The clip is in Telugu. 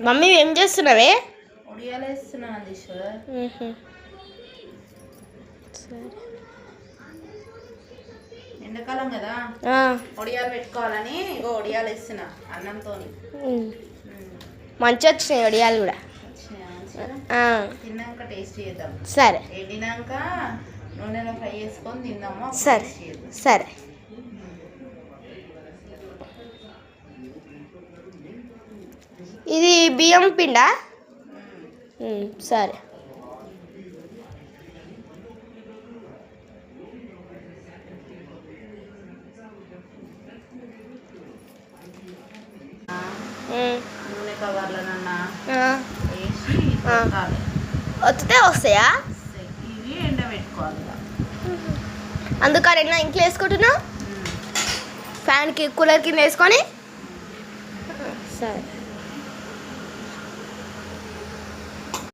మమ్మీ ఏం చేస్తున్నావే? ఒడియాలు వేస్తున్నాను నందీశ్వర్. సరే ఎండాకాలం కదా ఒడియాలు పెట్టుకోవాలని ఇగో ఒడియాలు వేస్తున్నా అన్నంతో. మంచి వచ్చినాయి ఒడియాలు కూడా. తిన్నాక టేస్ట్ చేద్దాం. సరే. ఎండినాక నూనెలో ఫ్రై చేసుకొని తిందాము. సరే సరే. ఇది బియ్యం పిండా? సరే. నూనె కవర్లనన్నా వేసి వస్తే వస్తాయా? ఇవి ఎండబెట్టుకోవాలి. అందుకని ఇంట్లో వేసుకుంటున్నావు, ఫ్యాన్కి కూలర్ కింద వేసుకొని. సరే.